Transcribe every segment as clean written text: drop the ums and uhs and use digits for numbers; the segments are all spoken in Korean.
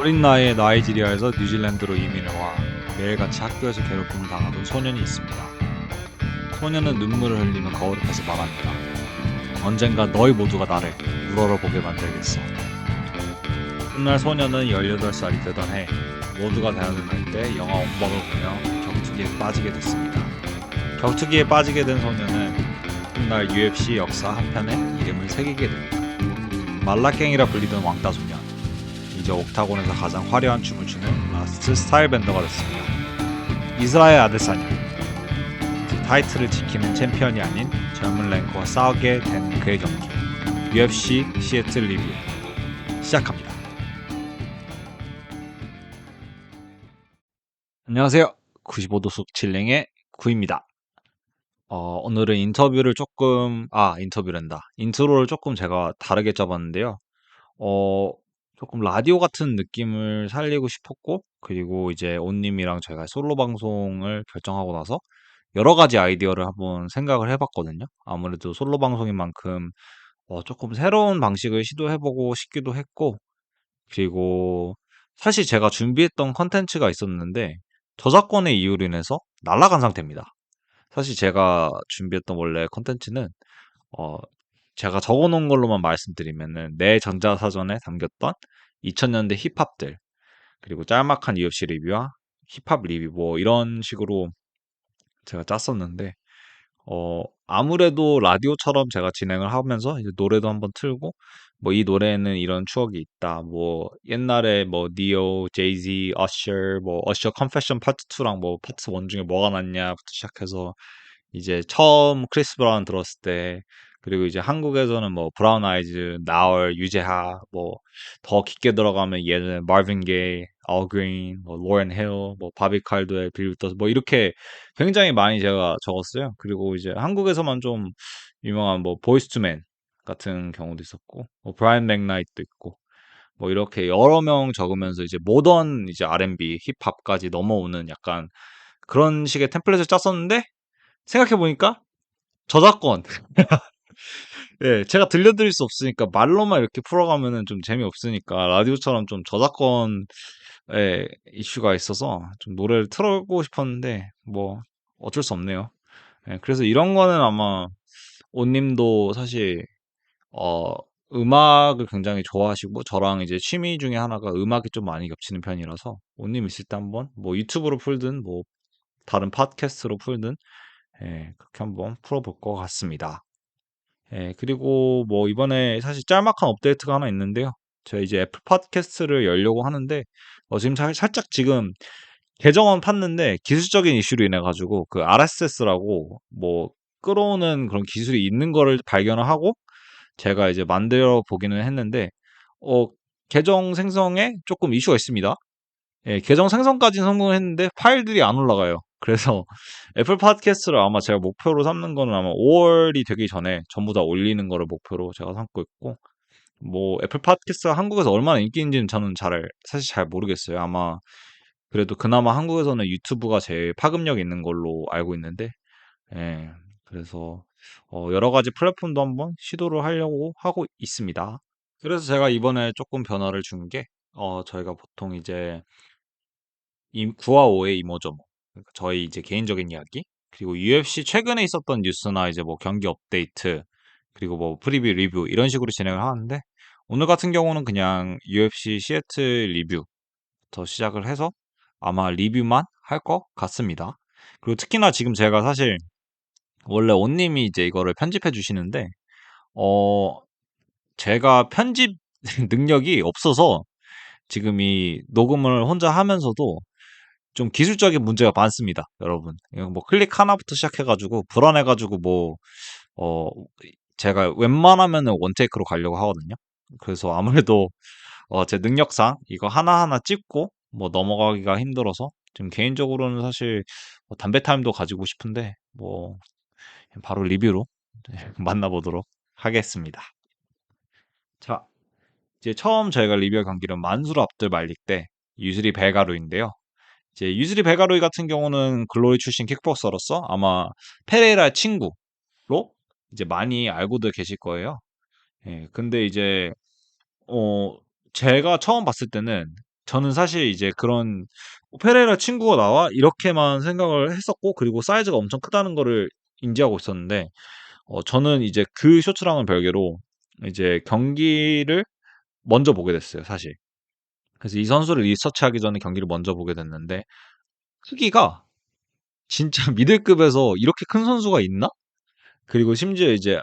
어린 나이에 나이지리아에서 뉴질랜드로 이민을 와 매일같이 학교에서 괴롭힘을 당하던 소년이 있습니다. 소년은 눈물을 흘리며 거울 앞에서 말합니다. 언젠가 너희 모두가 나를 우러러보게 만들겠어. 훗날 소년은 18살이 되던 해 모두가 대학을 갈 때 영화 원박을 보며 격투기에 빠지게 됐습니다. 격투기에 빠지게 된 소년은 훗날 UFC 역사 한편에 이름을 새기게 됩니다. 말라깽이라 불리던 왕따 소년, 이제 옥타곤에서 가장 화려한 춤을 추는 라스트 스타일밴더가 됐습니다. 이스라엘 아데사냐, 이제 타이틀을 지키는 챔피언이 아닌 젊은 랭커와 싸우게 된 그의 경기, UFC 시애틀 리뷰 시작합니다. 안녕하세요. 95도 속 칠랭의 구입니다. 오늘은 인트로를 조금 제가 다르게 짜봤는데요. 어, 조금 라디오 같은 느낌을 살리고 싶었고, 그리고 이제 온님이랑 제가 솔로 방송을 결정하고 나서 여러 가지 아이디어를 한번 생각을 해봤거든요. 아무래도 솔로 방송인 만큼 조금 새로운 방식을 시도해보고 싶기도 했고, 그리고 사실 제가 준비했던 컨텐츠가 있었는데 저작권의 이유로 인해서 날아간 상태입니다. 사실 제가 준비했던 원래 컨텐츠는 어, 제가 적어 놓은 걸로만 말씀드리면은 내 전자사전에 담겼던 2000년대 힙합들, 그리고 짤막한 UFC 리뷰와 힙합 리뷰 뭐 이런 식으로 제가 짰었는데 아무래도 라디오처럼 제가 진행을 하면서 이제 노래도 한번 틀고 뭐 이 노래에는 이런 추억이 있다. 뭐 옛날에 뭐 니오, 제이지, 어셔, 뭐 어셔 컨페션 파트 2랑 뭐 파트 1 중에 뭐가 낫냐부터 시작해서 이제 처음 크리스 브라운 들었을 때, 그리고 이제 한국에서는 뭐 브라운 아이즈, 나얼, 유재하, 뭐 더 깊게 들어가면 예전에 마빈 게이, 알 그린, 뭐 로렌 힐, 뭐 바비 칼도의 빌부터 뭐 이렇게 굉장히 많이 제가 적었어요. 그리고 이제 한국에서만 좀 유명한 뭐 보이스 투맨 같은 경우도 있었고, 뭐 브라이언 맥나이트도 있고, 뭐 이렇게 여러 명 적으면서 이제 모던 이제 R&B, 힙합까지 넘어오는 약간 그런 식의 템플릿을 짰었는데, 생각해 보니까 저작권. 예, 제가 들려드릴 수 없으니까 말로만 이렇게 풀어가면은 좀 재미없으니까 라디오처럼 좀 저작권 이슈가 있어서 좀 노래를 틀어보고 싶었는데 뭐 어쩔 수 없네요. 예, 그래서 이런 거는 아마 온님도 사실 어 음악을 굉장히 좋아하시고 저랑 이제 취미 중에 하나가 음악이 좀 많이 겹치는 편이라서 온님 있을 때 한번 뭐 유튜브로 풀든 뭐 다른 팟캐스트로 풀든 그렇게 한번 풀어볼 것 같습니다. 그리고 뭐 이번에 사실 짤막한 업데이트가 하나 있는데요. 제가 이제 애플 팟캐스트를 열려고 하는데 지금 살짝 지금 계정은 팠는데 기술적인 이슈로 인해 가지고 그 RSS라고 뭐 끌어오는 그런 기술이 있는 거를 발견을 하고 제가 이제 만들어 보기는 했는데 어 계정 생성에 조금 이슈가 있습니다. 계정 생성까지는 성공했는데 파일들이 안 올라가요. 그래서 애플 팟캐스트를 아마 제가 목표로 삼는 거는 아마 5월이 되기 전에 전부 다 올리는 거를 목표로 제가 삼고 있고, 뭐 애플 팟캐스트가 한국에서 얼마나 인기 있는지는 저는 사실 잘 모르겠어요. 아마 그래도 그나마 한국에서는 유튜브가 제일 파급력 있는 걸로 알고 있는데, 예, 그래서 여러 가지 플랫폼도 한번 시도를 하려고 하고 있습니다. 그래서 제가 이번에 조금 변화를 준 게, 저희가 보통 이제 9와 5의 이모저모. 그러니까 저희 이제 개인적인 이야기. 그리고 UFC 최근에 있었던 뉴스나 이제 뭐 경기 업데이트, 그리고 뭐 프리뷰 리뷰 이런 식으로 진행을 하는데, 오늘 같은 경우는 그냥 UFC 시애틀 리뷰부터 시작을 해서 아마 리뷰만 할 것 같습니다. 그리고 특히나 지금 제가 사실 원래 온님이 이제 이거를 편집해 주시는데, 어, 제가 편집 능력이 없어서 지금 이 녹음을 혼자 하면서도 좀 기술적인 문제가 많습니다, 여러분. 이거 뭐 클릭 하나부터 시작해가지고 불안해가지고 뭐 어, 제가 웬만하면은 원테이크로 가려고 하거든요. 그래서 아무래도 제 능력상 이거 하나하나 찍고 뭐 넘어가기가 힘들어서 지금 개인적으로는 사실 뭐 담배 타임도 가지고 싶은데 뭐 바로 리뷰로 만나보도록 하겠습니다. 자, 이제 처음 저희가 리뷰할 경기는 만수르 압들 말릭 대 유즈리 벨가루인데요. 이제 유즈리 벨가루이 같은 경우는 글로리 출신 킥복서로서 아마 페레이라 친구로 이제 많이 알고들 계실 거예요. 근데 이제 어 제가 처음 봤을 때는 저는 사실 이제 그런 페레이라 친구가 나와 이렇게만 생각을 했었고, 그리고 사이즈가 엄청 크다는 거를 인지하고 있었는데, 저는 이제 그 쇼츠랑은 별개로 이제 경기를 먼저 보게 됐어요, 사실. 그래서 이 선수를 리서치하기 전에 경기를 먼저 보게 됐는데, 크기가 진짜 미들급에서 이렇게 큰 선수가 있나? 그리고 심지어 이제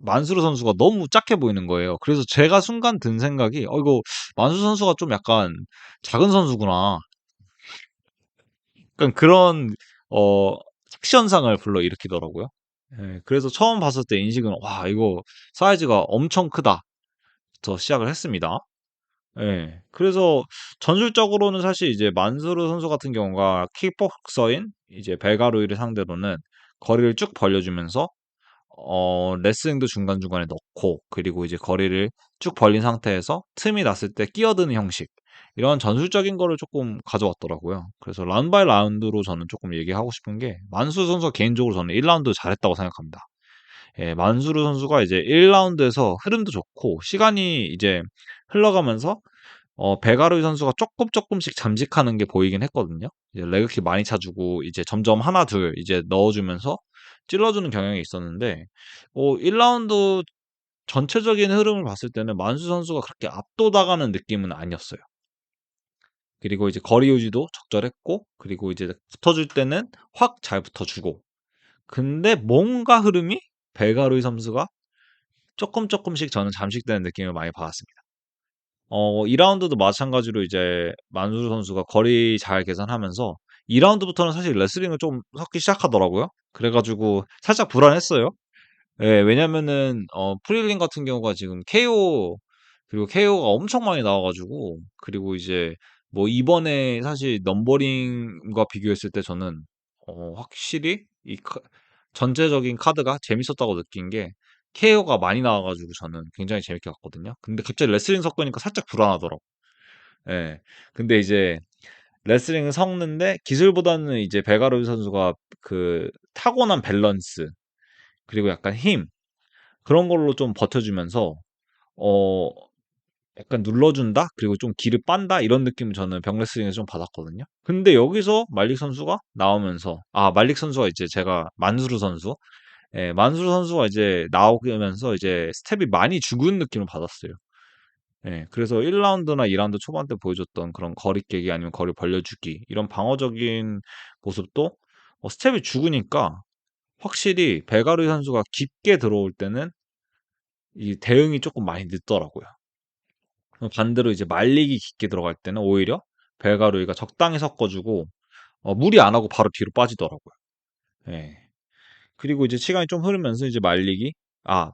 만수르 선수가 너무 작게 보이는 거예요. 그래서 제가 순간 든 생각이, 이거 만수 선수가 좀 약간 작은 선수구나. 약간 그런 착시현상을 불러일으키더라고요. 예, 그래서 처음 봤을 때 인식은, 와, 이거 사이즈가 엄청 크다. 부터 시작을 했습니다. 예. 그래서 전술적으로는 사실 이제 만수르 선수 같은 경우가 킥복서인 이제 벨가루이를 상대로는 거리를 쭉 벌려주면서 레슬링도 중간중간에 넣고, 그리고 이제 거리를 쭉 벌린 상태에서 틈이 났을 때 끼어드는 형식, 이런 전술적인 거를 조금 가져왔더라고요. 그래서 라운드 바이 라운드로 저는 조금 얘기하고 싶은 게, 만수 선수가 개인적으로 저는 1라운드 잘했다고 생각합니다. 예, 만수르 선수가 이제 1라운드에서 흐름도 좋고 시간이 이제 흘러가면서 베가르이 선수가 조금씩 잠식하는 게 보이긴 했거든요. 이제 레그킥 많이 차주고 이제 점점 하나 둘 이제 넣어주면서 찔러주는 경향이 있었는데, 1라운드 전체적인 흐름을 봤을 때는 만수 선수가 그렇게 압도당하는 느낌은 아니었어요. 그리고 이제 거리 유지도 적절했고, 그리고 이제 붙어줄 때는 확 잘 붙어주고, 근데 뭔가 흐름이 벨가루이 선수가 조금씩 저는 잠식되는 느낌을 많이 받았습니다. 2라운드도 마찬가지로 이제 만수르 선수가 거리 잘 계산하면서 2라운드부터는 사실 레슬링을 좀 섞기 시작하더라고요. 그래가지고 살짝 불안했어요. 예, 왜냐면은 프릴린 같은 경우가 지금 KO, 그리고 KO가 엄청 많이 나와가지고, 그리고 이제 뭐 이번에 사실 넘버링과 비교했을 때 저는 확실히 전체적인 카드가 재밌었다고 느낀 게, KO가 많이 나와가지고 저는 굉장히 재밌게 봤거든요. 근데 갑자기 레슬링 섞으니까 살짝 불안하더라고. 예. 근데 이제 레슬링을 섞는데 기술보다는 이제 베가르비 선수가 그 타고난 밸런스, 그리고 약간 힘, 그런 걸로 좀 버텨주면서 어 약간 눌러준다? 그리고 좀 기를 빤다? 이런 느낌을 저는 벽레슬링에서 좀 받았거든요. 근데 여기서 말릭 선수가 나오면서, 말릭 선수가 이제 제가 만수르 선수, 예, 만수르 선수가 이제 나오면서 이제 스텝이 많이 죽은 느낌을 받았어요. 예, 그래서 1라운드나 2라운드 초반 때 보여줬던 그런 거리 깨기 아니면 거리 벌려주기, 이런 방어적인 모습도 스텝이 죽으니까 확실히 베가르 선수가 깊게 들어올 때는 이 대응이 조금 많이 늦더라고요. 반대로 이제 말리기 깊게 들어갈 때는 오히려 벨가루이가 적당히 섞어주고 무리 안 하고 바로 뒤로 빠지더라고요. 예. 그리고 이제 시간이 좀 흐르면서 이제 말리기, 아,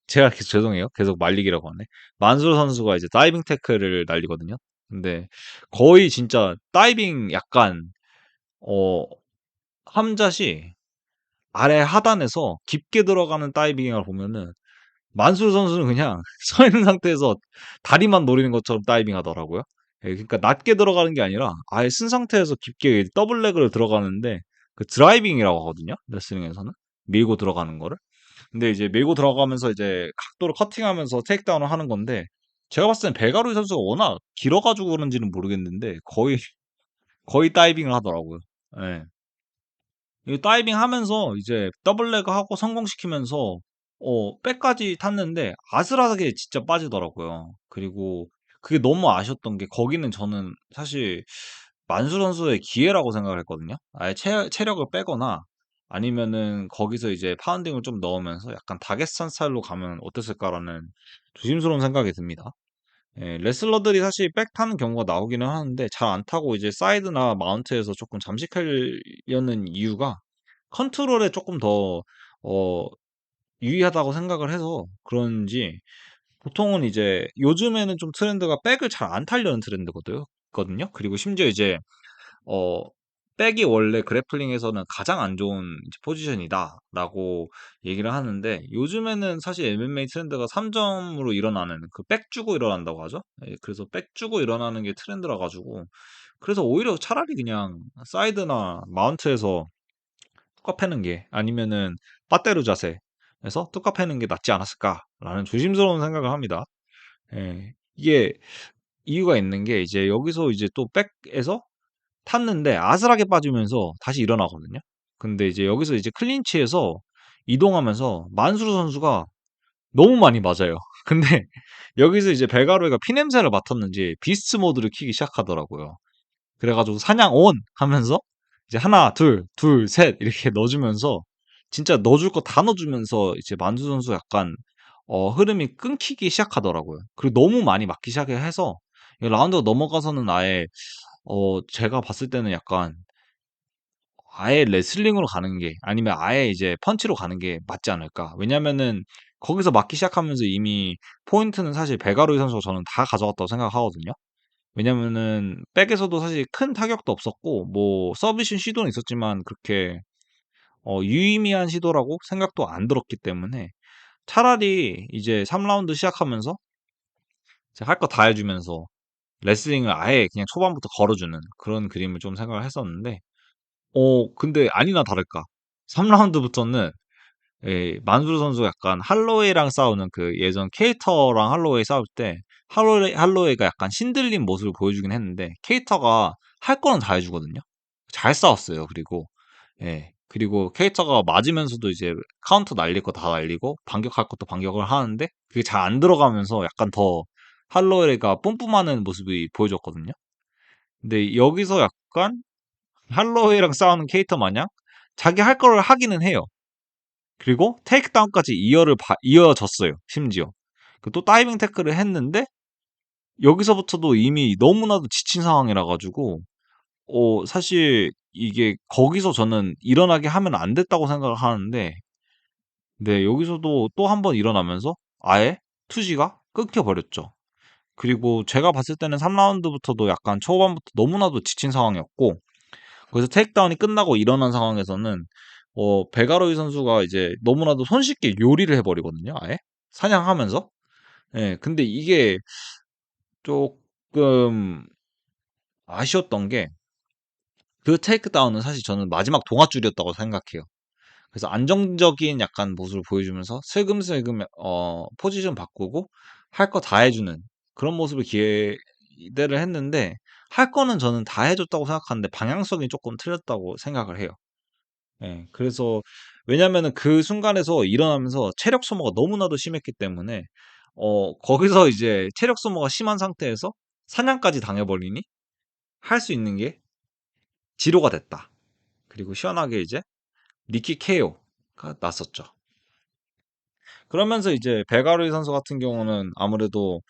제가 계속 죄송해요. 계속 말리기라고 하네. 만수르 선수가 이제 다이빙 태클을 날리거든요. 근데 거의 진짜 다이빙 약간 어 함자시 아래 하단에서 깊게 들어가는 다이빙을 보면은 만수르 선수는 그냥 서 있는 상태에서 다리만 노리는 것처럼 다이빙 하더라고요. 예, 그러니까 낮게 들어가는 게 아니라 아예 쓴 상태에서 깊게 더블 레그를 들어가는데, 그 드라이빙이라고 하거든요. 레슬링에서는. 밀고 들어가는 거를. 근데 이제 밀고 들어가면서 이제 각도를 커팅하면서 테이크다운을 하는 건데, 제가 봤을 땐 벨가루이 선수가 워낙 길어가지고 그런지는 모르겠는데 거의 다이빙을 하더라고요. 예. 이 다이빙 하면서 이제 더블레그 하고 성공시키면서 백까지 탔는데 아슬아슬하게 진짜 빠지더라고요. 그리고 그게 너무 아쉬웠던 게, 거기는 저는 사실 만수 선수의 기회라고 생각을 했거든요. 아예 체력을 빼거나 아니면은 거기서 이제 파운딩을 좀 넣으면서 약간 다게스탄 스타일로 가면 어땠을까라는 조심스러운 생각이 듭니다. 예, 레슬러들이 사실 백 타는 경우가 나오기는 하는데 잘 안 타고 이제 사이드나 마운트에서 조금 잠식하려는 이유가, 컨트롤에 조금 더 어 유의하다고 생각을 해서 그런지, 보통은 이제 요즘에는 좀 트렌드가 백을 잘 안 타려는 트렌드거든요. 거든요. 그리고 심지어 이제 어 백이 원래 그래플링에서는 가장 안 좋은 이제 포지션이다라고 얘기를 하는데, 요즘에는 사실 MMA 트렌드가 3점으로 일어나는, 그 백 주고 일어난다고 하죠. 예, 그래서 백 주고 일어나는 게 트렌드라 가지고, 그래서 오히려 차라리 그냥 사이드나 마운트에서 뚜까 패는 게, 아니면은 빠떼루 자세에서 뚜까 패는 게 낫지 않았을까라는 조심스러운 생각을 합니다. 예. 이게 이유가 있는 게 이제 여기서 이제 또 백에서 탔는데 아슬하게 빠지면서 다시 일어나거든요. 근데 이제 여기서 이제 클린치에서 이동하면서 만수르 선수가 너무 많이 맞아요. 근데 여기서 이제 벨가로이가 피냄새를 맡았는지 비스트 모드를 켜기 시작하더라고요. 그래가지고 사냥 온 하면서 이제 하나, 둘, 둘, 셋 이렇게 넣어주면서 진짜 넣어줄 거 다 넣어주면서 이제 만수 선수 약간 흐름이 끊기기 시작하더라고요. 그리고 너무 많이 맞기 시작해서 라운드가 넘어가서는 아예 제가 봤을 때는 약간 아예 레슬링으로 가는 게 아니면 아예 이제 펀치로 가는 게 맞지 않을까. 왜냐면은 거기서 맞기 시작하면서 이미 포인트는 사실 벨가로이 선수가 저는 다 가져갔다고 생각하거든요. 왜냐면은 백에서도 사실 큰 타격도 없었고 뭐 서비스 시도는 있었지만 그렇게 유의미한 시도라고 생각도 안 들었기 때문에 차라리 이제 3라운드 시작하면서 할 거 다 해주면서 레슬링을 아예 그냥 초반부터 걸어주는 그런 그림을 좀 생각을 했었는데 근데 아니나 다를까 3라운드부터는 예, 만수르 선수가 약간 할로웨이랑 싸우는 그 예전 케이터랑 할로웨이 싸울 때 할로웨이가 약간 신들린 모습을 보여주긴 했는데 케이터가 할 거는 다 해주거든요. 잘 싸웠어요. 그리고 예, 그리고 케이터가 맞으면서도 이제 카운터 날릴 거 다 날리고 반격할 것도 반격을 하는데 그게 잘 안 들어가면서 약간 더 할로웨이가 뿜뿜하는 모습이 보여줬거든요. 근데 여기서 약간 할로웨이랑 싸우는 케이터 마냥 자기 할 거를 하기는 해요. 그리고 테이크다운까지 이어졌어요. 심지어. 또 다이빙 태클을 했는데 여기서부터도 이미 너무나도 지친 상황이라 가지고 사실 이게 거기서 저는 일어나게 하면 안 됐다고 생각을 하는데 네, 여기서도 또 한 번 일어나면서 아예 투지가 끊겨 버렸죠. 그리고 제가 봤을 때는 3라운드부터도 약간 초반부터 너무나도 지친 상황이었고 거기서 테이크다운이 끝나고 일어난 상황에서는 베가로이 선수가 이제 너무나도 손쉽게 요리를 해버리거든요. 아예 사냥하면서. 예, 근데 이게 조금 아쉬웠던 게 그 테이크다운은 사실 저는 마지막 동아줄이었다고 생각해요. 그래서 안정적인 약간 모습을 보여주면서 슬금슬금 포지션 바꾸고 할 거 다 해주는 그런 모습을 기대를 했는데 할 거는 저는 다 해줬다고 생각하는데 방향성이 조금 틀렸다고 생각을 해요. 예. 그래서 왜냐면은 그 순간에서 일어나면서 체력 소모가 너무나도 심했기 때문에 거기서 이제 체력 소모가 심한 상태에서 사냥까지 당해버리니 할 수 있는 게 지로가 됐다. 그리고 시원하게 이제 니키 케오가 났었죠. 그러면서 이제 벨가루이 선수 같은 경우는 아무래도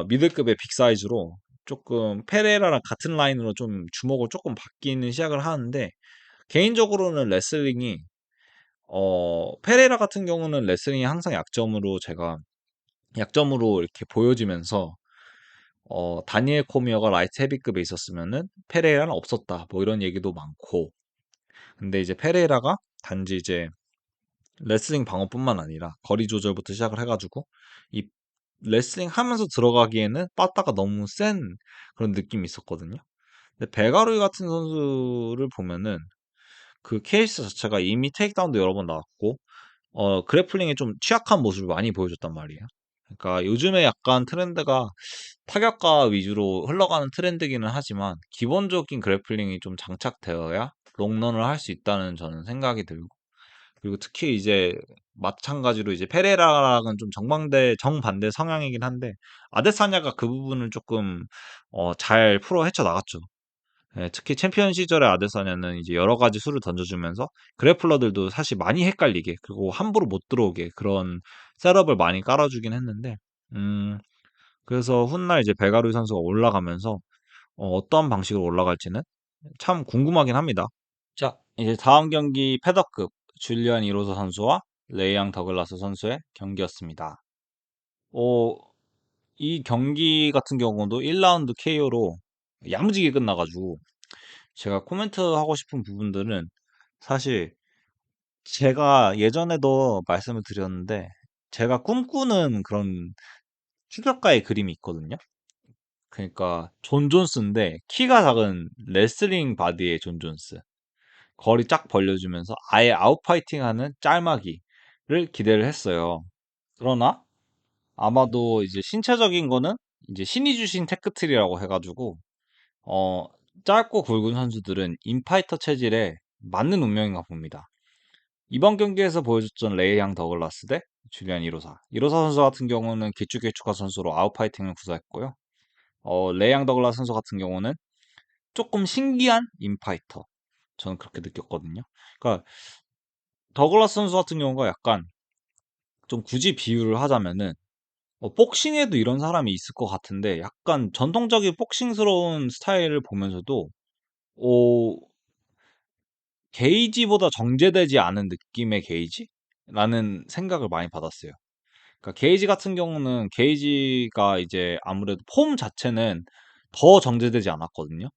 미들급의 빅 사이즈로 조금 페레라랑 같은 라인으로 좀 주목을 조금 받기는 시작을 하는데 개인적으로는 레슬링이 페레이라 같은 경우는 레슬링이 항상 약점으로 이렇게 보여지면서, 다니엘 코미어가 라이트 헤비급에 있었으면은 페레이라는 없었다. 뭐 이런 얘기도 많고. 근데 이제 페레이라가 단지 이제 레슬링 방어뿐만 아니라 거리 조절부터 시작을 해가지고 이 레슬링 하면서 들어가기에는 빠따가 너무 센 그런 느낌이 있었거든요. 근데 벨가루이 같은 선수를 보면은 그 케이스 자체가 이미 테이크다운도 여러 번 나왔고 그래플링에 좀 취약한 모습을 많이 보여줬단 말이에요. 그러니까 요즘에 약간 트렌드가 타격가 위주로 흘러가는 트렌드기는 하지만 기본적인 그래플링이 좀 장착되어야 롱런을 할 수 있다는 저는 생각이 들고 그리고 특히 이제 마찬가지로 이제 페레라랑은 좀 정반대 성향이긴 한데 아데사냐가 그 부분을 조금 잘 풀어 헤쳐나갔죠. 예, 특히 챔피언 시절의 아데사냐는 이제 여러 가지 수를 던져주면서 그래플러들도 사실 많이 헷갈리게 그리고 함부로 못 들어오게 그런 셋업을 많이 깔아주긴 했는데 음, 그래서 훗날 이제 벨가루이 선수가 올라가면서 어떤 방식으로 올라갈지는 참 궁금하긴 합니다. 자, 이제 다음 경기 패더급 줄리안 이로서 선수와 레이앙 더글라스 선수의 경기였습니다. 어, 이 경기 같은 경우도 1라운드 KO로 야무지게 끝나가지고 제가 코멘트 하고 싶은 부분들은 사실 제가 예전에도 말씀을 드렸는데 제가 꿈꾸는 그런 추격가의 그림이 있거든요. 그러니까 존 존스인데 키가 작은 레슬링 바디의 존 존스. 거리 쫙 벌려주면서 아예 아웃파이팅하는 짤막이를 기대를 했어요. 그러나 아마도 이제 신체적인 거는 이제 신이 주신 테크트리라고 해가지고 어, 짧고 굵은 선수들은 인파이터 체질에 맞는 운명인가 봅니다. 이번 경기에서 보여줬던 레이양 더글라스 대 줄리안 이로사. 이로사 선수 같은 경우는 길쭉길쭉한 선수로 아웃파이팅을 구사했고요. 레이양 더글라스 선수 같은 경우는 조금 신기한 인파이터. 저는 그렇게 느꼈거든요. 그러니까 더글라스 선수 같은 경우가 약간 좀 굳이 비유를 하자면은 복싱에도 이런 사람이 있을 것 같은데 약간 전통적인 복싱스러운 스타일을 보면서도 어, 게이지보다 정제되지 않은 느낌의 게이지라는 생각을 많이 받았어요. 그러니까 게이지 같은 경우는 게이지가 이제 아무래도 폼 자체는 더 정제되지 않았거든요.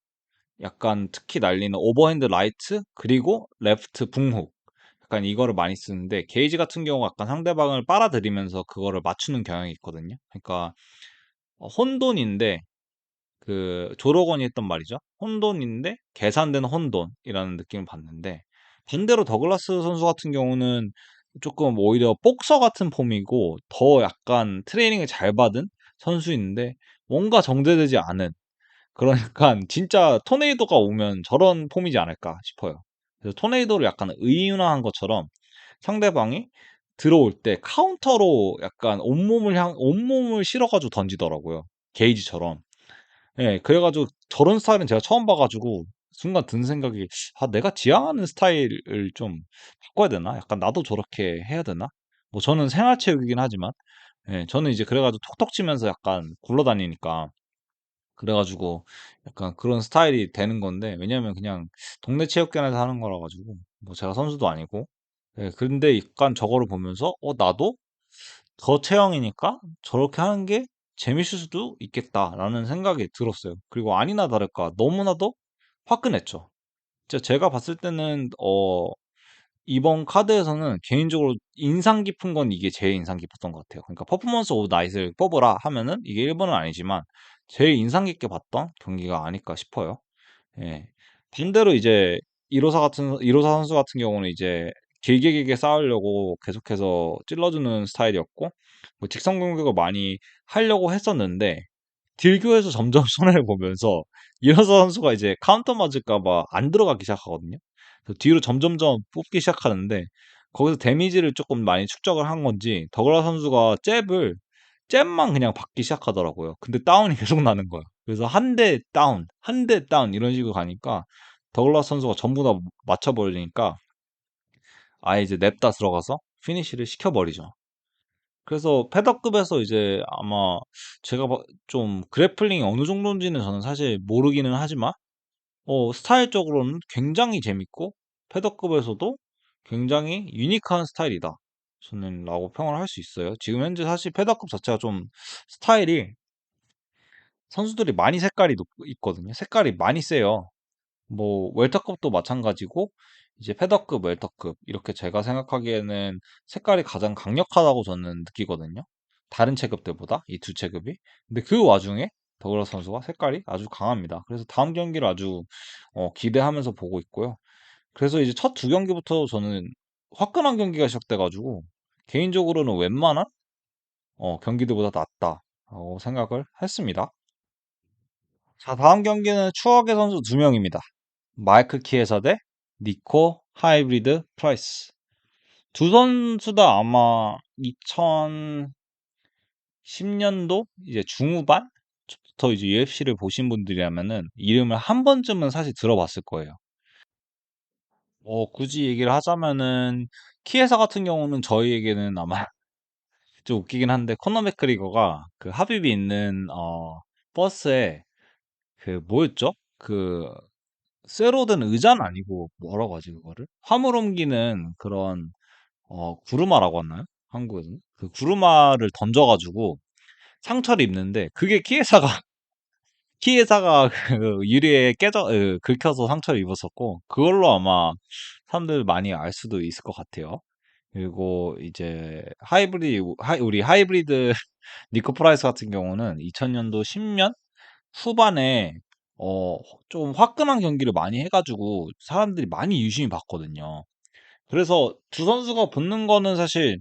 약간 특히 날리는 오버핸드 라이트 그리고 레프트 붕훅 약간 이거를 많이 쓰는데 게이지 같은 경우 약간 상대방을 빨아들이면서 그거를 맞추는 경향이 있거든요. 그러니까 혼돈인데 그 조로건이 했던 말이죠. 혼돈인데 계산된 혼돈이라는 느낌을 받는데 반대로 더글라스 선수 같은 경우는 조금 오히려 복서 같은 폼이고 더 약간 트레이닝을 잘 받은 선수인데 뭔가 정제되지 않은 그런 약간 진짜 토네이도가 오면 저런 폼이지 않을까 싶어요. 그래서 토네이도를 약간 의인화한 것처럼 상대방이 들어올 때 카운터로 약간 온몸을 실어가지고 던지더라고요. 게이지처럼. 예, 그래가지고 저런 스타일은 제가 처음 봐가지고 순간 든 생각이 내가 지향하는 스타일을 좀 바꿔야 되나? 약간 나도 저렇게 해야 되나? 뭐 저는 생활체육이긴 하지만 예, 저는 이제 그래가지고 톡톡 치면서 약간 굴러다니니까 그래가지고 약간 그런 스타일이 되는 건데 왜냐면 그냥 동네 체육관에서 하는 거라 가지고 뭐 제가 선수도 아니고 예, 근데 약간 저거를 보면서 나도 저 체형이니까 저렇게 하는 게 재밌을 수도 있겠다라는 생각이 들었어요. 그리고 아니나 다를까 너무나도 화끈했죠. 진짜 제가 봤을 때는 이번 카드에서는 개인적으로 인상 깊은 건 이게 제일 인상 깊었던 것 같아요. 그러니까 퍼포먼스 오브 나잇을 뽑으라 하면은 이게 1번은 아니지만 제일 인상 깊게 봤던 경기가 아닐까 싶어요. 예. 반대로 이제 이로사 선수 같은 경우는 이제 길게 싸우려고 계속해서 찔러주는 스타일이었고 뭐 직선 공격을 많이 하려고 했었는데 딜교에서 점점 손해를 보면서 이로사 선수가 이제 카운터 맞을까 봐 안 들어가기 시작하거든요. 그래서 뒤로 점점점 뽑기 시작하는데 거기서 데미지를 조금 많이 축적을 한 건지 더글라 선수가 잽만 그냥 받기 시작하더라고요. 근데 다운이 계속 나는 거예요. 그래서 한 대 다운, 한 대 다운 이런 식으로 가니까 더글라스 선수가 전부 다 맞춰버리니까 아예 이제 냅다 들어가서 피니시를 시켜버리죠. 그래서 패더급에서 이제 아마 제가 좀 그래플링이 어느 정도인지는 저는 사실 모르기는 하지만 스타일적으로는 굉장히 재밌고 패더급에서도 굉장히 유니크한 스타일이다. 저는 라고 평을 할 수 있어요. 지금 현재 사실 패더급 자체가 좀 스타일이 선수들이 많이 색깔이 있거든요. 색깔이 많이 세요. 뭐 웰터급도 마찬가지고 이제 패더급, 웰터급 이렇게 제가 생각하기에는 색깔이 가장 강력하다고 저는 느끼거든요. 다른 체급들보다 이 두 체급이. 근데 그 와중에 더글라스 선수가 색깔이 아주 강합니다. 그래서 다음 경기를 아주 기대하면서 보고 있고요. 그래서 이제 첫 두 경기부터 저는 화끈한 경기가 시작돼가지고 개인적으로는 웬만한 경기들보다 낫다라고 생각을 했습니다. 자, 다음 경기는 추억의 선수 두 명입니다. 마이클 키에사 대 니코 하이브리드 프라이스. 두 선수 다 아마 2010년도 이제 중후반부터 이제 UFC를 보신 분들이라면은 이름을 한 번쯤은 사실 들어봤을 거예요. 굳이 얘기를 하자면은 키에사 같은 경우는 저희에게는 아마 좀 웃기긴 한데 코너 맥그리거가 그 하빕이 있는 버스에 그 뭐였죠? 그 쇠로 된 의자는 아니고 뭐라고 하지 그거를? 화물 옮기는 그런 구루마라고 하나요? 한국에서는? 그 구루마를 던져가지고 상처를 입는데 그게 키에사가 그 유리에 긁혀서 상처를 입었었고 그걸로 아마 사람들 많이 알 수도 있을 것 같아요. 그리고 이제 우리 하이브리드 니코 프라이스 같은 경우는 2000년도 10년 후반에 어, 좀 화끈한 경기를 많이 해가지고 사람들이 많이 유심히 봤거든요. 그래서 두 선수가 붙는 거는 사실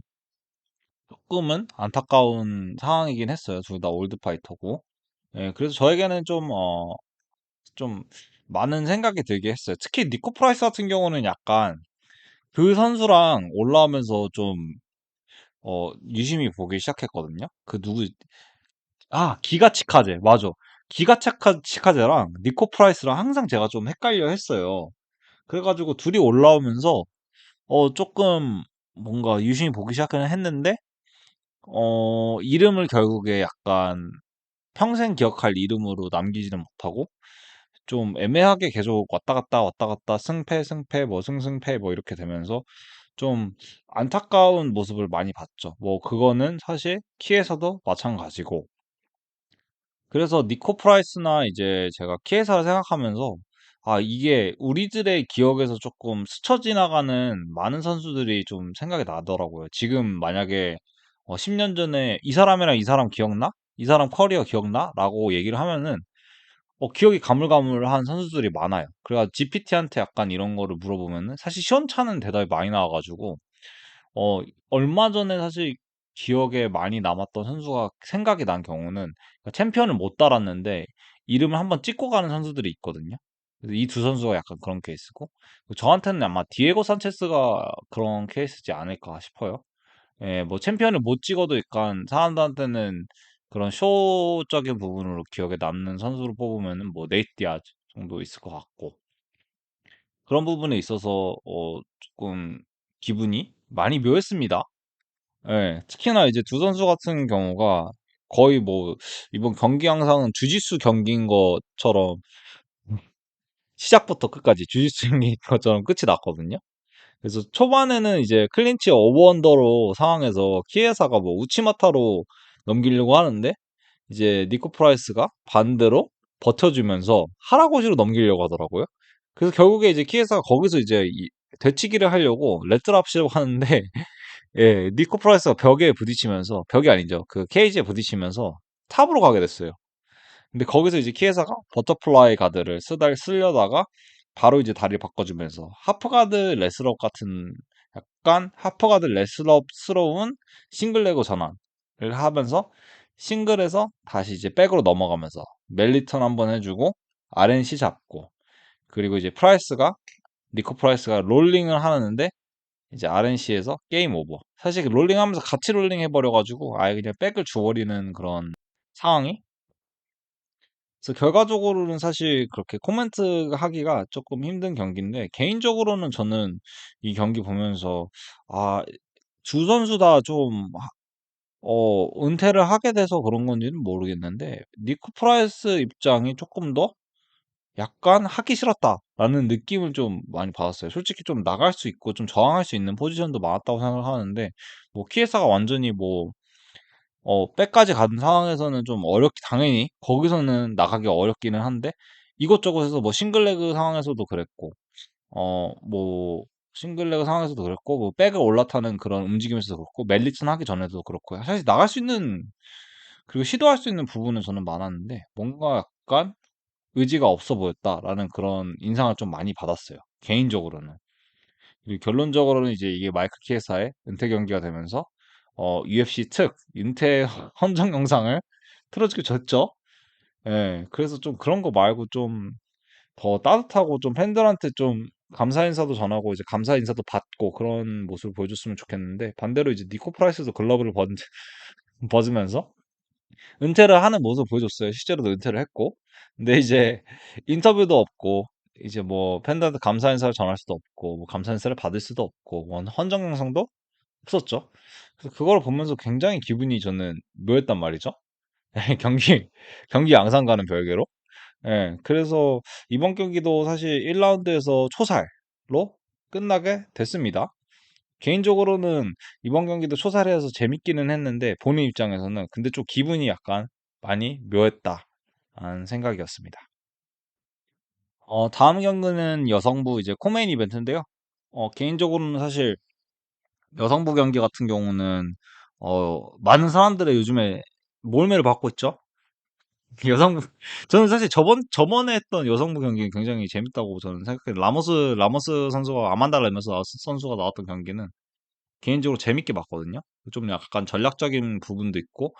조금은 안타까운 상황이긴 했어요. 둘 다 올드파이터고. 예, 그래서 저에게는 좀 많은 생각이 들게 했어요. 특히 니코 프라이스 같은 경우는 약간 그 선수랑 올라오면서 좀 유심히 보기 시작했거든요. 그 누구 기가 치카제, 맞아. 치카제랑 니코 프라이스랑 항상 제가 좀 헷갈려 했어요. 그래가지고 둘이 올라오면서 조금 뭔가 유심히 보기 시작은 했는데 이름을 결국에 약간 평생 기억할 이름으로 남기지는 못하고 좀 애매하게 계속 왔다 갔다 승패 승패 뭐 승승패 뭐 이렇게 되면서 좀 안타까운 모습을 많이 봤죠. 뭐 그거는 사실 키에서도 마찬가지고. 그래서 니코 프라이스나 이제 제가 키에사를 생각하면서 이게 우리들의 기억에서 조금 스쳐 지나가는 많은 선수들이 좀 생각이 나더라고요. 지금 만약에 10년 전에 이 사람이랑 이 사람 기억나? 이 사람 커리어 기억나? 라고 얘기를 하면은 기억이 가물가물한 선수들이 많아요. 그래가 GPT한테 약간 이런 거를 물어보면은 사실 시원찮은 대답이 많이 나와가지고 어, 얼마 전에 사실 기억에 많이 남았던 선수가 생각이 난 경우는 그러니까 챔피언을 못 달았는데 이름을 한번 찍고 가는 선수들이 있거든요. 그래서 이 두 선수가 약간 그런 케이스고 저한테는 아마 디에고 산체스가 그런 케이스지 않을까 싶어요. 예, 뭐 챔피언을 못 찍어도 약간 사람들한테는 그런 쇼적인 부분으로 기억에 남는 선수로 뽑으면은 뭐 네이트 디아즈 정도 있을 것 같고 그런 부분에 있어서 조금 기분이 많이 묘했습니다. 예, 특히나 이제 두 선수 같은 경우가 거의 뭐 이번 경기 양상은 주짓수 경기인 것처럼 시작부터 끝까지 주짓수 경기인 것처럼 끝이 났거든요. 그래서 초반에는 이제 클린치 오버언더로 상황에서 키에사가 뭐 우치마타로 넘기려고 하는데 이제 니코 프라이스가 반대로 버텨주면서 하라고시로 넘기려고 하더라고요. 그래서 결국에 이제 키에사가 거기서 이제 되치기를 하려고 레트랍시를 하는데 예, 니코 프라이스가 벽에 부딪히면서 벽이 아니죠. 그 케이지에 부딪히면서 탑으로 가게 됐어요. 근데 거기서 이제 키에사가 버터플라이 가드를 쓰려다가 바로 이제 다리를 바꿔주면서 하프가드 레슬업 같은 약간 하프가드 레슬업스러운 싱글레그 전환을 하면서 싱글에서 다시 이제 백으로 넘어가면서 멜리턴 한번 해주고 RNC 잡고 그리고 이제 니코 프라이스가 롤링을 하는데 이제 RNC에서 게임 오버. 사실 그 롤링하면서 같이 롤링 해버려가지고 아예 그냥 백을 줘버리는 그런 상황이. 그래서 결과적으로는 사실 그렇게 코멘트 하기가 조금 힘든 경기인데 개인적으로는 저는 이 경기 보면서 아, 두 선수 다 좀 은퇴를 하게 돼서 그런 건지는 모르겠는데 니코 프라이스 입장이 조금 더 약간 하기 싫었다라는 느낌을 좀 많이 받았어요. 솔직히 좀 나갈 수 있고 좀 저항할 수 있는 포지션도 많았다고 생각하는데 뭐 키에사가 완전히 뭐 백까지 가는 상황에서는 좀 당연히 거기서는 나가기 어렵기는 한데 이것저것에서 뭐 싱글레그 상황에서도 그랬고 뭐 싱글레그 상황에서도 그랬고 뭐 백을 올라타는 그런 움직임에서도 그렇고 멜리튼 하기 전에도 그렇고 사실 나갈 수 있는 그리고 시도할 수 있는 부분은 저는 많았는데 뭔가 약간 의지가 없어 보였다라는 그런 인상을 좀 많이 받았어요. 개인적으로는. 그리고 결론적으로는 이제 이게 마이크 키에사의 은퇴 경기가 되면서 UFC 특 은퇴 헌정 영상을 틀어주게 졌죠. 예, 그래서 좀 그런 거 말고 좀 더 따뜻하고 좀 팬들한테 좀 감사 인사도 전하고 이제 감사 인사도 받고 그런 모습을 보여줬으면 좋겠는데 반대로 이제 니코 프라이스도 글러브를 벗으면서 은퇴를 하는 모습을 보여줬어요. 실제로도 은퇴를 했고. 근데 이제 인터뷰도 없고, 이제 뭐 팬들한테 감사 인사를 전할 수도 없고, 뭐 감사 인사를 받을 수도 없고, 뭐 헌정 영상도 없었죠. 그래서 그걸 보면서 굉장히 기분이 저는 묘했단 말이죠. 경기 양상과는 별개로. 예, 그래서 이번 경기도 사실 1라운드에서 초살로 끝나게 됐습니다. 개인적으로는 이번 경기도 초사를 해서 재밌기는 했는데 본인 입장에서는 근데 좀 기분이 약간 많이 묘했다라는 생각이었습니다. 다음 경기는 여성부 이제 코메인 이벤트인데요. 개인적으로는 사실 여성부 경기 같은 경우는 많은 사람들의 요즘에 몰매를 받고 있죠. 여성부 저는 사실 저번에 했던 여성부 경기 굉장히 재밌다고 저는 생각해요. 라모스 선수가 아만다 레머스 선수가 나왔던 경기는 개인적으로 재밌게 봤거든요. 좀 약간 전략적인 부분도 있고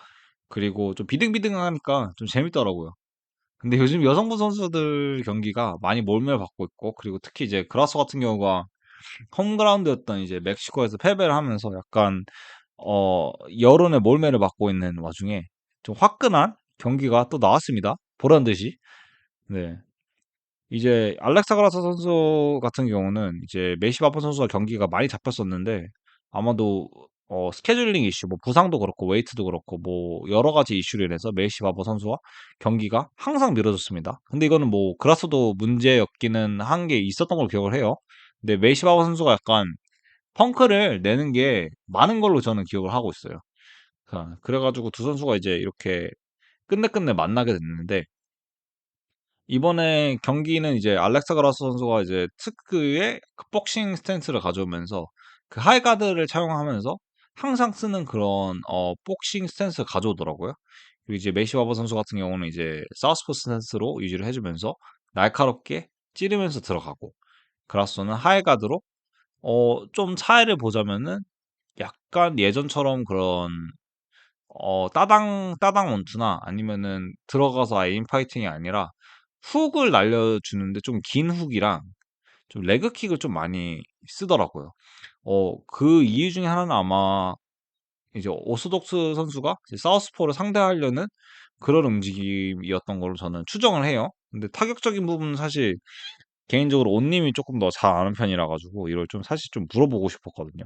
그리고 좀 비등비등하니까 좀 재밌더라고요. 근데 요즘 여성부 선수들 경기가 많이 몰매를 받고 있고, 그리고 특히 이제 그라소 같은 경우가 홈그라운드였던 이제 멕시코에서 패배를 하면서 약간 여론의 몰매를 받고 있는 와중에 좀 화끈한 경기가 또 나왔습니다. 보란 듯이. 네. 이제 알렉사 그라사 선수 같은 경우는 이제 메시 바쁜 선수가 경기가 많이 잡혔었는데, 아마도 스케줄링 이슈, 뭐 부상도 그렇고 웨이트도 그렇고 뭐 여러 가지 이슈로 인해서 메시 바보 선수와 경기가 항상 미뤄졌습니다. 근데 이거는 뭐 그라스도 문제였기는 한 게 있었던 걸 기억을 해요. 근데 메시 바보 선수가 약간 펑크를 내는 게 많은 걸로 저는 기억을 하고 있어요. 그래가지고 두 선수가 이제 이렇게 끝내끝내 만나게 됐는데, 이번에 경기는 이제 알렉사 그라스 선수가 이제 특유의 그 복싱 스탠스를 가져오면서 그 하이가드를 착용하면서 항상 쓰는 그런 복싱 스탠스를 가져오더라고요. 그리고 이제 메시 바버 선수 같은 경우는 이제 사우스포 스탠스로 유지를 해주면서 날카롭게 찌르면서 들어가고, 그라스는 하이가드로 좀 차이를 보자면은 약간 예전처럼 그런 따당 원투나 아니면은 들어가서 아예 인파이팅이 아니라 훅을 날려주는데 좀 긴 훅이랑 좀 레그킥을 좀 많이 쓰더라고요. 그 이유 중에 하나는 아마 이제 오소독스 선수가 이제 사우스포를 상대하려는 그런 움직임이었던 걸로 저는 추정을 해요. 근데 타격적인 부분은 사실 개인적으로 온님이 조금 더 잘 아는 편이라 가지고 이걸 좀 사실 좀 물어보고 싶었거든요.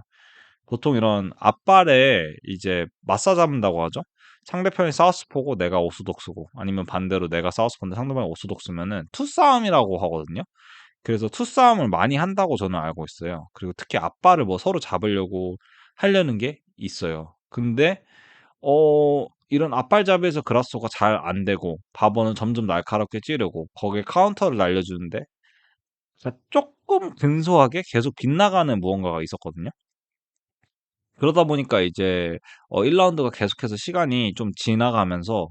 보통 이런 앞발에 이제 맞서 잡는다고 하죠. 상대편이 사우스포고 내가 오소독스고, 아니면 반대로 내가 사우스포인데 상대방이 오소독스면은 투싸움이라고 하거든요. 그래서 투싸움을 많이 한다고 저는 알고 있어요. 그리고 특히 앞발을 뭐 서로 잡으려고 하려는 게 있어요. 근데 이런 앞발잡이에서 그라소가 잘 안 되고 바버는 점점 날카롭게 찌르고 거기에 카운터를 날려주는데 조금 근소하게 계속 빗나가는 무언가가 있었거든요. 그러다 보니까 이제 1라운드가 계속해서 시간이 좀 지나가면서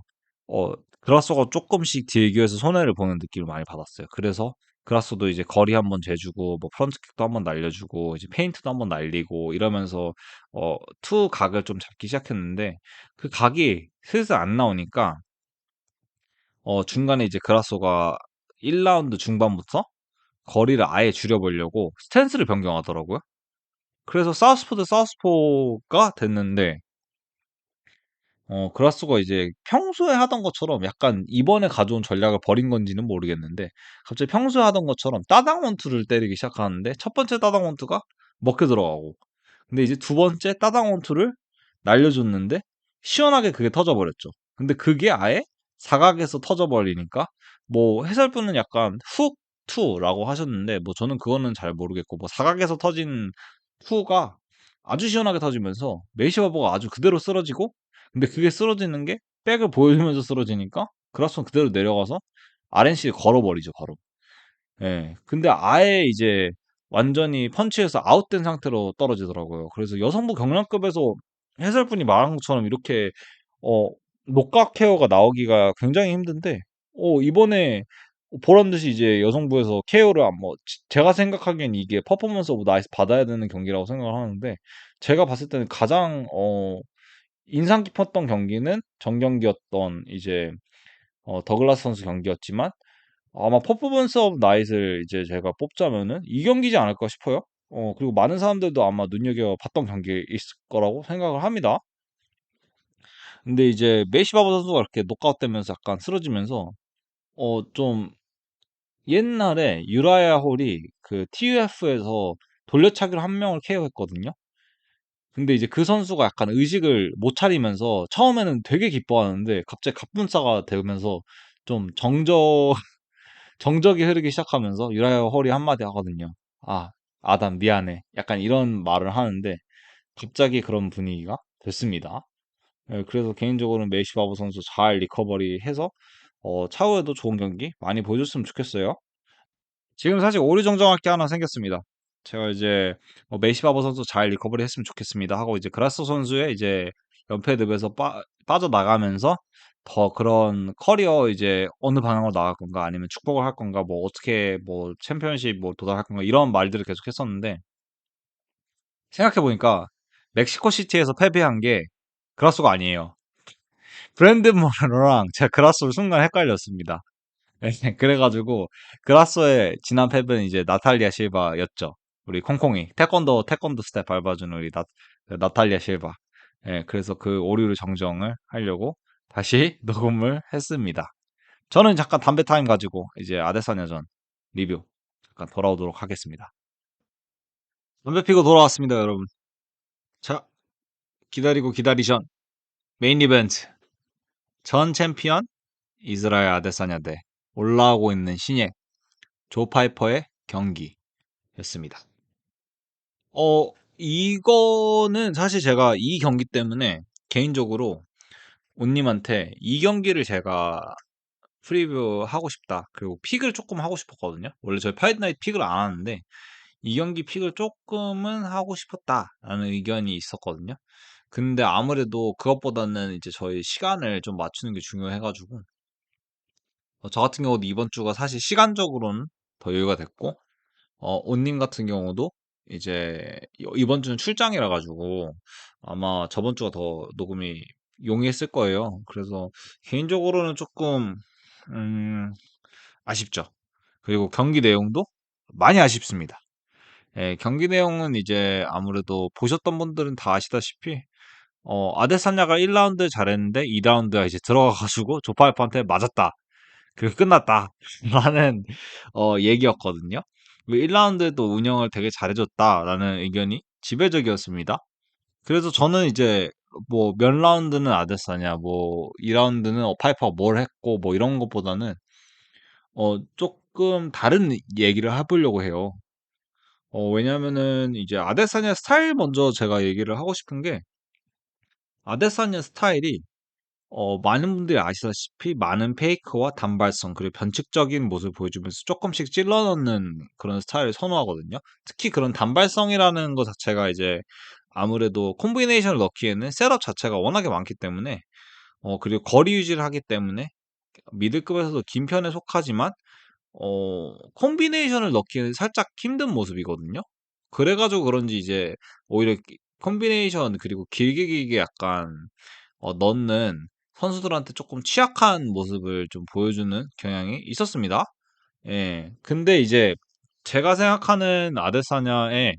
어 그라소가 쪼끔씩 딜교에서 손해를 보는 느낌을 많이 받았어요. 그래서 그라소도 이제 거리 한번 재주고 뭐 프런트킥도 한번 날려주고 이제 페인트도 한번 날리고 이러면서 투 각을 좀 잡기 시작했는데, 그 각이 슬슬 안 나오니까 중간에 이제 그라소가 1라운드 중반부터 거리를 아예 줄여보려고 스탠스를 변경하더라고요. 그래서 사우스포 대 사우스포가 됐는데, 그라스가 이제 평소에 하던 것처럼 약간 이번에 가져온 전략을 버린 건지는 모르겠는데, 갑자기 평소에 하던 것처럼 따당 원투를 때리기 시작하는데, 첫 번째 따당 원투가 먹혀 들어가고, 근데 이제 두 번째 따당 원투를 날려줬는데 시원하게 그게 터져버렸죠. 근데 그게 아예 사각에서 터져버리니까, 뭐 해설분은 약간 훅 투라고 하셨는데 뭐 저는 그거는 잘 모르겠고, 뭐 사각에서 터진 투가 아주 시원하게 터지면서 메시바버가 아주 그대로 쓰러지고, 근데 그게 쓰러지는 게 백을 보여주면서 쓰러지니까 그라스는 그대로 내려가서 RNC를 걸어버리죠, 바로. 예. 근데 아예 이제 완전히 펀치에서 아웃된 상태로 떨어지더라고요. 그래서 여성부 경량급에서 해설분이 말한 것처럼 이렇게 어 녹각 케어가 나오기가 굉장히 힘든데, 이번에 보란 듯이 이제 여성부에서 KO를 안 뭐 제가 생각하기엔 이게 퍼포먼스 오브 나이스 받아야 되는 경기라고 생각을 하는데, 제가 봤을 때는 가장 인상 깊었던 경기는 정경기였던 이제 더글라스 선수 경기였지만, 아마 퍼포먼스 오브 나잇을 이제 제가 뽑자면은 이 경기지 않을까 싶어요. 그리고 많은 사람들도 아마 눈여겨봤던 경기일 거라고 생각을 합니다. 근데 이제 메시바버 선수가 이렇게 녹아웃되면서 약간 쓰러지면서 좀 옛날에 유라야 홀이 그 TUF에서 돌려차기로 한 명을 KO했거든요. 근데 이제 그 선수가 약간 의식을 못 차리면서 처음에는 되게 기뻐하는데 갑자기 갑분싸가 되면서 좀 정적이 흐르기 시작하면서 유라야 홀이 한마디 하거든요. 아, 아담 미안해. 약간 이런 말을 하는데 갑자기 그런 분위기가 됐습니다. 예, 그래서 개인적으로는 메시 바보 선수 잘 리커버리 해서 차후에도 좋은 경기 많이 보여줬으면 좋겠어요. 지금 사실 오류정정할 게 하나 생겼습니다. 제가 이제 메시 바보 선수 잘 리커버리 했으면 좋겠습니다 하고 이제 그라스 선수의 이제 연패듭에서 빠져나가면서 더 그런 커리어 이제 어느 방향으로 나갈 건가, 아니면 축복을 할 건가, 뭐 어떻게 뭐 챔피언십 뭐 도달할 건가, 이런 말들을 계속 했었는데, 생각해 보니까 멕시코 시티에서 패배한 게 그라스가 아니에요. 브랜드 모노랑 제가 그라소를 순간 헷갈렸습니다. 예, 그래가지고 그라소의 지난 패배는 이제 나탈리아 실바였죠. 우리 콩콩이 태권도 스텝 밟아주는 우리 그 나탈리아 실바. 예, 그래서 그 오류를 정정을 하려고 다시 녹음을 했습니다. 저는 잠깐 담배 타임 가지고 이제 아데사냐전 리뷰 잠깐 돌아오도록 하겠습니다. 담배 피고 돌아왔습니다, 여러분. 자, 기다리고 기다리션 메인 이벤트 전 챔피언 이스라엘 아데사냐 대 올라오고 있는 신예 조 파이퍼의 경기였습니다. 이거는 사실 제가 이 경기 때문에 개인적으로 온님한테 이 경기를 제가 프리뷰 하고 싶다. 그리고 픽을 조금 하고 싶었거든요. 원래 저희 파이트나이트 픽을 안 하는데 이 경기 픽을 조금은 하고 싶었다라는 의견이 있었거든요. 근데 아무래도 그것보다는 이제 저희 시간을 좀 맞추는 게 중요해가지고 저 같은 경우도 이번 주가 사실 시간적으로는 더 여유가 됐고 온님 같은 경우도 이제 이번 주는 출장이라 가지고 아마 저번 주가 더 녹음이 용이했을 거예요. 그래서 개인적으로는 조금 아쉽죠. 그리고 경기 내용도 많이 아쉽습니다. 예, 경기 내용은 이제 아무래도 보셨던 분들은 다 아시다시피 아데사냐가 1라운드 잘했는데 2라운드가 이제 들어가가지고 조파이프한테 맞았다. 그리고 끝났다. 라는 얘기였거든요. 1라운드에도 운영을 되게 잘해줬다라는 의견이 지배적이었습니다. 그래서 저는 이제 뭐 몇 라운드는 아데사냐, 뭐 2라운드는 파이퍼가 뭘 했고 뭐 이런 것보다는 조금 다른 얘기를 해보려고 해요. 왜냐면은 이제 아데사냐 스타일 먼저 제가 얘기를 하고 싶은 게 아데사냐 스타일이 많은 분들이 아시다시피 많은 페이크와 단발성 그리고 변칙적인 모습을 보여주면서 조금씩 찔러 넣는 그런 스타일을 선호하거든요. 특히 그런 단발성이라는 것 자체가 이제 아무래도 콤비네이션을 넣기에는 셋업 자체가 워낙에 많기 때문에 그리고 거리 유지를 하기 때문에 미들급에서도 긴 편에 속하지만 콤비네이션을 넣기에는 살짝 힘든 모습이거든요. 그래가지고 그런지 이제 오히려 콤비네이션 그리고 길게 길게 약간 넣는 선수들한테 조금 취약한 모습을 좀 보여주는 경향이 있었습니다. 예. 근데 이제 제가 생각하는 아데사냐의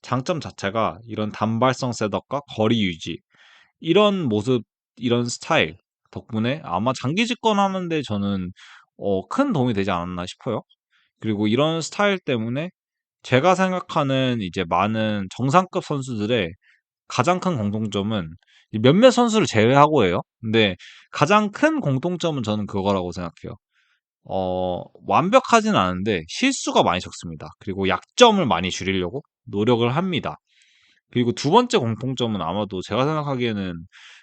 장점 자체가 이런 단발성 셋업과 거리 유지 이런 모습, 이런 스타일 덕분에 아마 장기 집권하는데 저는 큰 도움이 되지 않았나 싶어요. 그리고 이런 스타일 때문에 제가 생각하는 이제 많은 정상급 선수들의 가장 큰 공통점은 몇몇 선수를 제외하고예요. 근데 가장 큰 공통점은 저는 그거라고 생각해요. 완벽하진 않은데 실수가 많이 적습니다. 그리고 약점을 많이 줄이려고 노력을 합니다. 그리고 두 번째 공통점은 아마도 제가 생각하기에는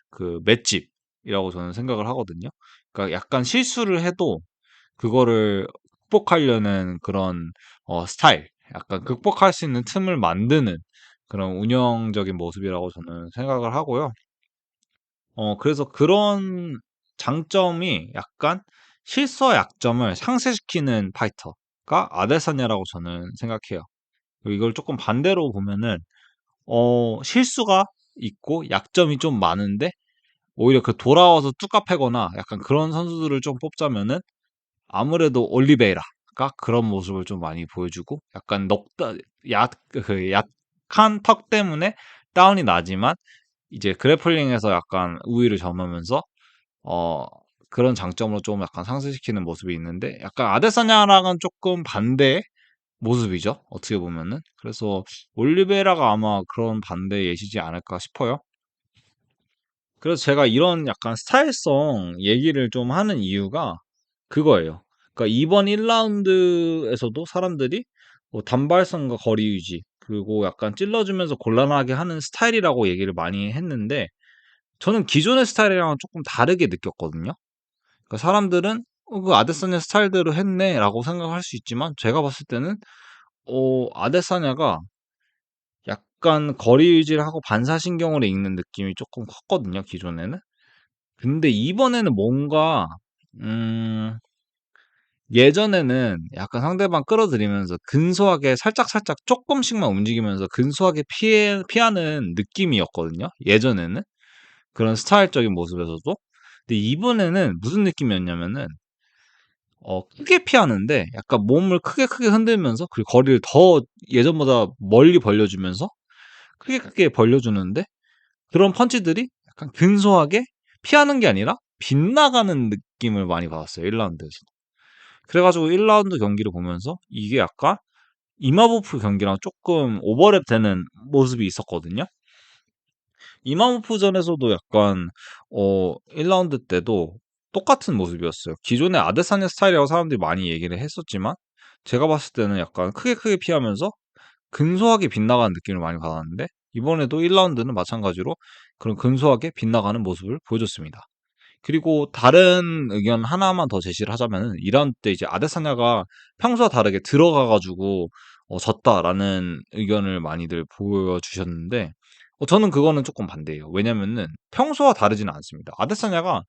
그 맷집이라고 저는 생각을 하거든요. 그러니까 약간 실수를 해도 그거를 극복하려는 그런 스타일, 약간 극복할 수 있는 틈을 만드는 그런 운영적인 모습이라고 저는 생각을 하고요. 그래서 그런 장점이 약간 실수와 약점을 상쇄시키는 파이터가 아데사냐라고 저는 생각해요. 그리고 이걸 조금 반대로 보면은 실수가 있고 약점이 좀 많은데 오히려 그 돌아와서 뚜까 패거나 약간 그런 선수들을 좀 뽑자면은 아무래도 올리베이라가 그런 모습을 좀 많이 보여주고 약간 그 약한 턱 때문에 다운이 나지만 이제 그래플링에서 약간 우위를 점하면서 어 그런 장점으로 좀 약간 상쇄시키는 모습이 있는데 약간 아데사냐랑은 조금 반대의 모습이죠. 어떻게 보면은. 그래서 올리베이라가 아마 그런 반대의 예시지 않을까 싶어요. 그래서 제가 이런 약간 스타일성 얘기를 좀 하는 이유가 그거예요. 그러니까 이번 1라운드에서도 사람들이 뭐 단발성과 거리 유지, 그리고 약간 찔러주면서 곤란하게 하는 스타일이라고 얘기를 많이 했는데, 저는 기존의 스타일이랑은 조금 다르게 느꼈거든요. 그러니까 사람들은 그 아데사냐 스타일대로 했네라고 생각할 수 있지만, 제가 봤을 때는 아데사냐가 약간 거리 유지를 하고 반사신경으로 읽는 느낌이 조금 컸거든요, 기존에는. 근데 이번에는 뭔가 음 예전에는 약간 상대방 끌어들이면서 근소하게 살짝살짝 쪼끔씩만 움직이면서 근소하게 피하는 느낌이었거든요, 예전에는. 그런 스타일적인 모습에서도. 근데 이번에는 무슨 느낌이었냐면은 크게 피하는데 약간 몸을 크게 흔들면서 그리고 거리를 더 예전보다 멀리 벌려주면서 크게 벌려주는데 그런 펀치들이 약간 근소하게 피하는 게 아니라 빗나가는 느낌을 많이 받았어요. 1라운드에서. 그래 가지고 1라운드 경기를 보면서 이게 약간 이마호프 경기랑 조금 오버랩 되는 모습이 있었거든요. 이마호프전에서도 약간 1라운드 때도 똑같은 모습이었어요. 기존의 아데사냐 스타일이라고 사람들이 많이 얘기를 했었지만 제가 봤을 때는 약간 크게 피하면서 근소하게 빗나가는 느낌을 많이 받았는데 이번에도 1라운드는 마찬가지로 그런 근소하게 빗나가는 모습을 보여줬습니다. 그리고 다른 의견 하나만 더 제시를 하자면은 2라운드 때 이제 아데사냐가 평소와 다르게 들어가 가지고 졌다라는 의견을 많이들 보여주셨는데 저는 그거는 조금 반대예요. 왜냐면은 평소와 다르지는 않습니다. 아데사냐가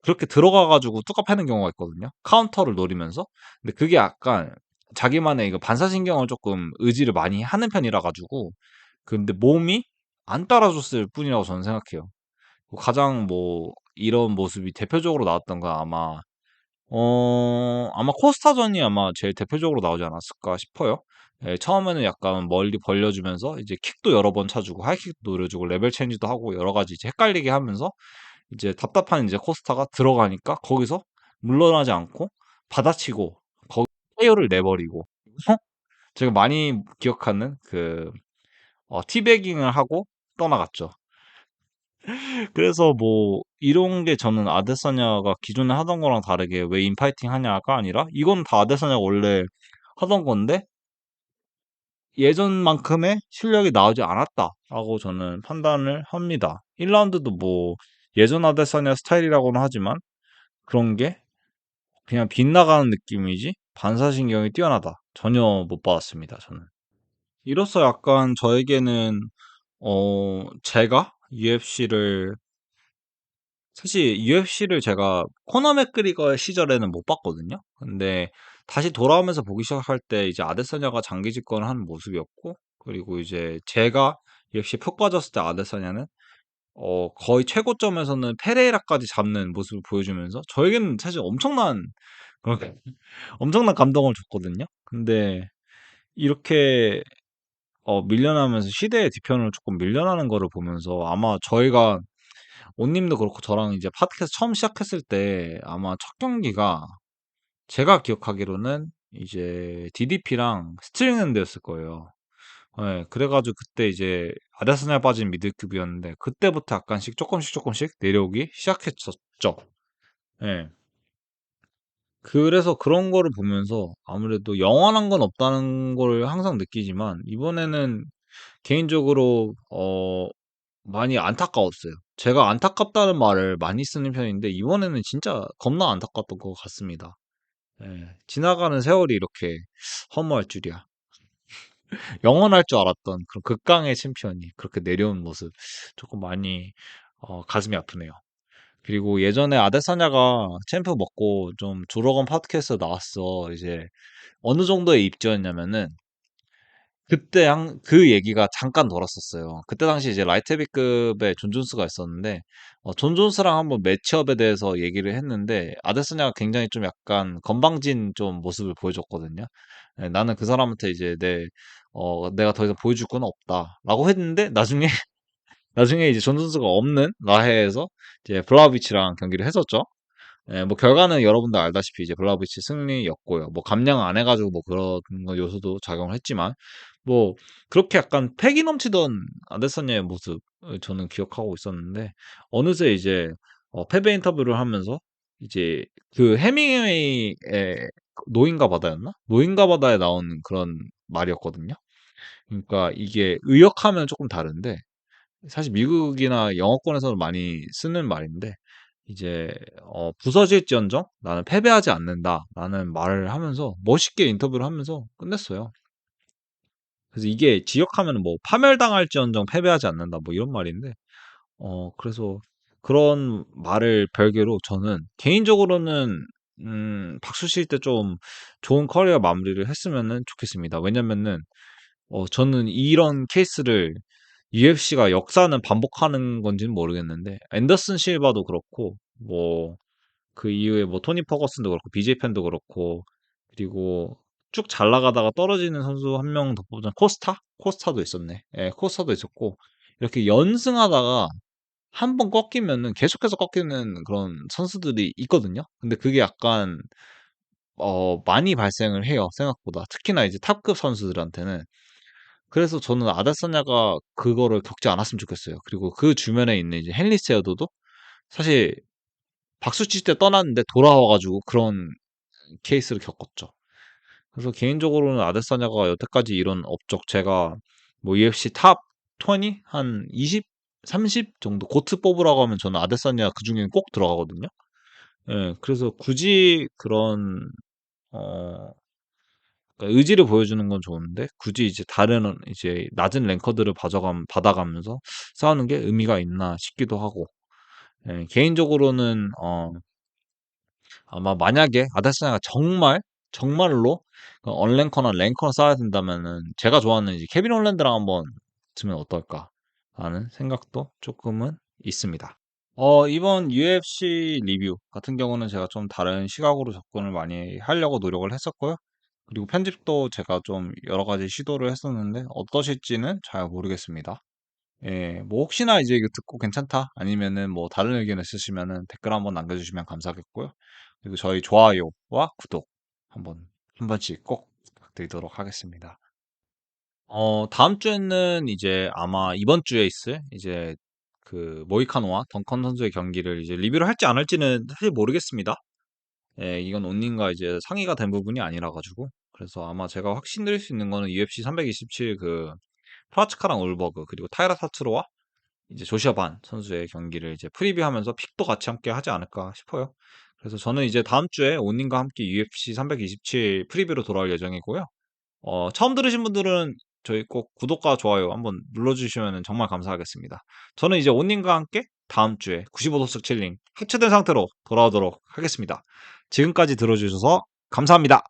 그렇게 들어가 가지고 뚜까 패는 경우가 있거든요. 카운터를 노리면서. 근데 그게 약간 자기만의 이거 반사신경을 조금 의지를 많이 하는 편이라 가지고 근데 몸이 안 따라줬을 뿐이라고 저는 생각해요. 가장 뭐 이런 모습이 대표적으로 나왔던 건 아마 코스타전이 아마 제일 대표적으로 나오지 않았을까 싶어요. 예, 처음에는 약간 멀리 벌려주면서 이제 킥도 여러 번 차주고 하이킥도 노려주고 레벨 체인지도 하고 여러 가지 이제 헷갈리게 하면서 이제 답답한 이제 코스타가 들어가니까 거기서 물러나지 않고 받아치고 거기 KO를 내버리고 제가 많이 기억하는 그 티베깅을 하고 떠나갔죠. 그래서 뭐 이런 게 저는 아데사냐가 기존에 하던 거랑 다르게 왜 인파이팅 하냐가 아니라 이건 다 아데사냐가 원래 하던 건데 예전만큼의 실력이 나오지 않았다라고 저는 판단을 합니다. 1라운드도 뭐 예전 아데사냐 스타일이라고는 하지만 그런 게 그냥 빗나가는 느낌이지 반사신경이 뛰어나다. 전혀 못 받았습니다, 저는. 이로써 약간 저에게는 제가 UFC를 사실 UFC를 제가 코너 맥그리거의 시절에는 못 봤거든요. 근데 다시 돌아오면서 보기 시작할 때 이제 아데사냐가 장기 집권을 하는 모습이었고 그리고 이제 제가 UFC 푹 빠졌을 때 아데사냐는 거의 최고점에서는 페레이라까지 잡는 모습을 보여주면서 저에게는 사실 그런 엄청난 감동을 줬거든요. 근데 이렇게 밀려나면서 시대의 뒤편으로 조금 밀려나는 거를 보면서 아마 저희가 온님도 그렇고 저랑 이제 팟캐스트 처음 시작했을 때 아마 첫 경기가 제가 기억하기로는 이제 DDP랑 스트링랜드였을 거예요. 예, 그래가지고 그때 이제 아데스냐 빠진 미들급이었는데 그때부터 약간씩 조금씩 내려오기 시작했었죠. 예. 그래서 그런 거를 보면서 아무래도 영원한 건 없다는 걸 항상 느끼지만 이번에는 개인적으로 많이 안타까웠어요. 제가 안타깝다는 말을 많이 쓰는 편인데 이번에는 진짜 겁나 안타까웠던 것 같습니다. 예. 지나가는 세월이 이렇게 허무할 줄이야. 영원할 줄 알았던 그런 극강의 챔피언이 그렇게 내려온 모습 조금 많이 가슴이 아프네요. 그리고 예전에 아데사냐가 챔프 먹고 좀 조러건 팟캐스트 나왔어. 이제 어느 정도의 입지였냐면은 그때 그 얘기가 잠깐 돌았었어요. 그때 당시 이제 라이트 헤비급의 존 존스가 있었는데 존 존스랑 한번 매치업에 대해서 얘기를 했는데 아데스냐가 굉장히 좀 약간 건방진 좀 모습을 보여줬거든요. 예, 나는 그 사람한테 이제 내가 더 이상 보여줄 건 없다라고 했는데 나중에 이제 존 존스가 없는 라해에서 이제 블라우비치랑 경기를 했었죠. 예, 뭐 결과는 여러분도 알다시피 이제 블라우비치 승리였고요. 뭐 감량 안 해가지고 뭐 그런 거 요소도 작용을 했지만 뭐 그렇게 약간 패기 넘치던 아데사냐의 모습을 저는 기억하고 있었는데 어느새 이제 패배 인터뷰를 하면서 이제 그 해밍웨이의 노인과 바다였나? 노인과 바다에 나온 그런 말이었거든요. 그러니까 이게 의역하면 조금 다른데 사실 미국이나 영어권에서는 많이 쓰는 말인데 이제 "부서질지언정 나는 패배하지 않는다."라는 말을 하면서 멋있게 인터뷰를 하면서 끝냈어요. 그래서 이게 직역하면은 뭐 "파멸당할지언정 패배하지 않는다." 뭐 이런 말인데 그래서 그런 말을 별개로 저는 개인적으로는 박수 칠 때 좀 좋은 커리어 마무리를 했으면은 좋겠습니다. 왜냐면은 저는 이런 케이스를 UFC가 역사는 반복하는 건지는 모르겠는데 앤더슨 실바도 그렇고 뭐 그 이후에 뭐 토니 퍼거슨도 그렇고 BJ 펜도 그렇고 그리고 쭉 잘 나가다가 떨어지는 선수 한 명 더 보자. 코스타? 코스타도 있었네. 예, 코스타도 있었고 이렇게 연승하다가 한 번 꺾이면은 계속해서 꺾이는 그런 선수들이 있거든요. 근데 그게 약간 많이 발생을 해요, 생각보다. 특히나 이제 탑급 선수들한테는. 그래서 저는 아데사냐가 그거를 겪지 않았으면 좋겠어요. 그리고 그 주변에 있는 이제 헨리 세어도도 사실 박수 칠 때 떠났는데 돌아와 가지고 그런 케이스를 겪었죠. 그래서 개인적으로는 아데사냐가 여태까지 이런 업적 제가 뭐 UFC 탑 20? 한 20? 30 정도 고트 뽑으라고 하면 저는 아데사냐 그중에 꼭 들어가거든요. 예, 그래서 굳이 그런 어 그러니까 의지를 보여주는 건 좋은데 굳이 이제 다른 이제 낮은 랭커들을 받아가면서 싸우는 게 의미가 있나 싶기도 하고 예, 개인적으로는 아마 만약에 아데스냐가 정말로 그 언랭커나 랭커나 싸워야 된다면은 제가 좋아하는 이제 케빈 홀랜드랑 한번 붙으면 어떨까 하는 생각도 조금은 있습니다. 이번 UFC 리뷰 같은 경우는 제가 좀 다른 시각으로 접근을 많이 하려고 노력을 했었고요. 그리고 편집도 제가 좀 여러 가지 시도를 했었는데 어떠실지는 잘 모르겠습니다. 예, 뭐 혹시나 이제 이거 듣고 괜찮다 아니면은 뭐 다른 의견 있으시면은 댓글 한번 남겨주시면 감사하겠고요. 그리고 저희 좋아요와 구독 한 번씩 꼭 부탁드리도록 하겠습니다. 다음 주에는 이제 아마 이번 주에 있을 이제 그 모이카노와 덩컨 선수의 경기를 이제 리뷰를 할지 안 할지는 사실 모르겠습니다. 예, 이건 온님과 이제 상의가 된 부분이 아니라 가지고 그래서 아마 제가 확신드릴 수 있는 거는 UFC 327 그 프라츠카랑 울버그 그리고 타이라 타츠로와 이제 조시아 반 선수의 경기를 이제 프리뷰하면서 픽도 같이 함께 하지 않을까 싶어요. 그래서 저는 이제 다음 주에 온님과 함께 UFC 327 프리뷰로 돌아올 예정이고요. 처음 들으신 분들은 저희 꼭 구독과 좋아요 한번 눌러주시면 정말 감사하겠습니다. 저는 이제 온님과 함께 다음 주에 95도씩 칠링 해체된 상태로 돌아오도록 하겠습니다. 지금까지 들어주셔서 감사합니다.